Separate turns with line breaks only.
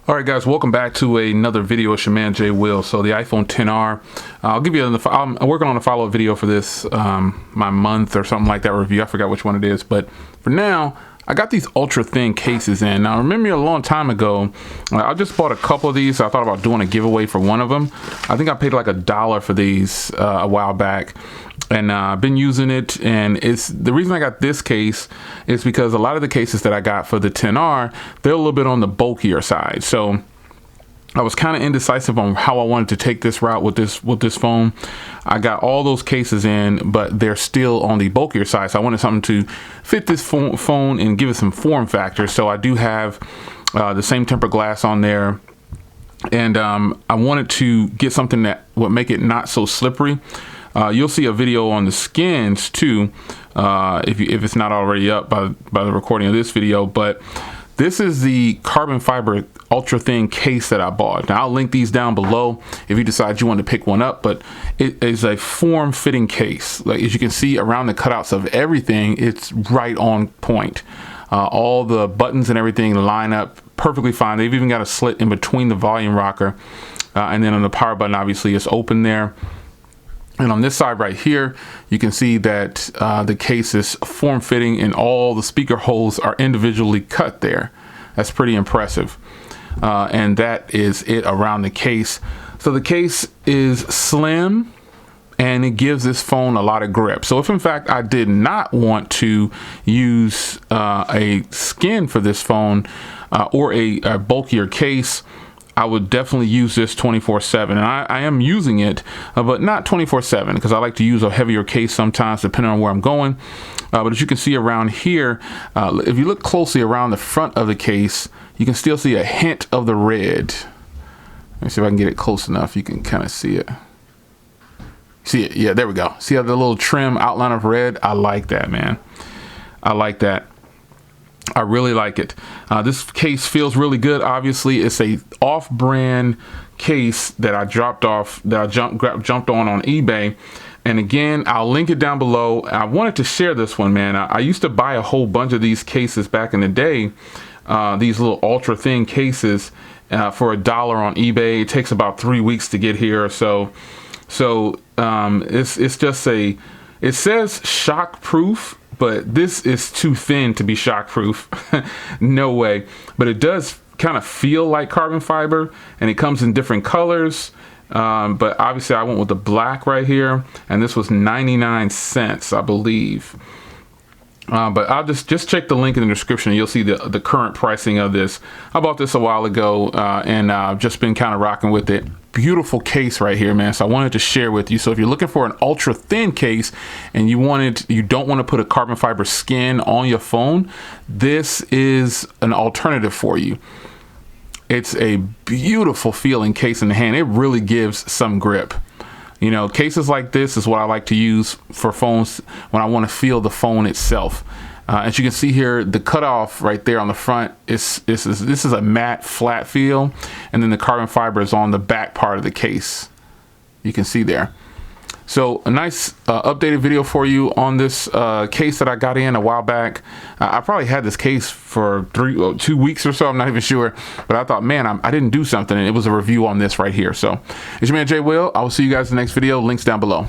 All right, guys, welcome back to another video. It's your man Jay Will. So the iPhone XR, I'll give you I'm working on a follow-up video for this, my month or something like that review. I forgot which one it is, but for now, I got these ultra thin cases in. Now, remember a long time ago, I just bought a couple of these. So I thought about doing a giveaway for one of them. I think I paid like $1 for these a while back. And I've been using it, and it's the reason I got this case is because a lot of the cases that I got for the XR, they're a little bit on the bulkier side. So I was kind of indecisive on how I wanted to take this route with this phone. I got all those cases in, but they're still on the bulkier side. So I wanted something to fit this phone and give it some form factor. So I do have the same tempered glass on there. And I wanted to get something that would make it not so slippery. You'll see a video on the skins too, if it's not already up by the recording of this video. But this is the carbon fiber ultra thin case that I bought. Now I'll link these down below if you decide you want to pick one up. But it is a form-fitting case. Like, as you can see around the cutouts of everything, it's right on point. All the buttons and everything line up perfectly fine. They've even got a slit in between the volume rocker, and then on the power button, obviously it's open there. And on this side right here, you can see that the case is form-fitting and all the speaker holes are individually cut there. That's pretty impressive. And that is it around the case. So the case is slim and it gives this phone a lot of grip. So if in fact I did not want to use a skin for this phone or a bulkier case, I would definitely use this 24/7, and I am using it, but not 24/7 because I like to use a heavier case sometimes depending on where I'm going. But as you can see around here, if you look closely around the front of the case, you can still see a hint of the red. Let me see if I can get it close enough. You can kind of see it. See it? Yeah, there we go. See how the little trim outline of red? I like that, man. I like that. I really like it. This case feels really good. Obviously, it's a off-brand case that I jumped on eBay. And again, I'll link it down below. I wanted to share this one, man. I used to buy a whole bunch of these cases back in the day, these little ultra thin cases for $1 on eBay. It takes about 3 weeks to get here or so. So it's just it says shock proof, but this is too thin to be shock proof. No way. But it does kind of feel like carbon fiber, and it comes in different colors. But obviously I went with the black right here, and this was 99 cents, I believe. But I'll just check the link in the description and you'll see the current pricing of this. I bought this a while ago and I've just been kind of rocking with it. Beautiful case right here, man. So I wanted to share with you. So if you're looking for an ultra thin case and you don't want to put a carbon fiber skin on your phone, this is an alternative for you. It's a beautiful feeling case in the hand. It really gives some grip. You know, cases like this is what I like to use for phones when I want to feel the phone itself. As you can see here, the cutoff right there on the front, this is a matte flat feel, and then the carbon fiber is on the back part of the case. You can see there. So a nice updated video for you on this case that I got in a while back. I probably had this case for 2 weeks or so. I'm not even sure, but I thought, man, I didn't do something, and it was a review on this right here. So it's your man Jay Will. I will see you guys in the next video. Links down below.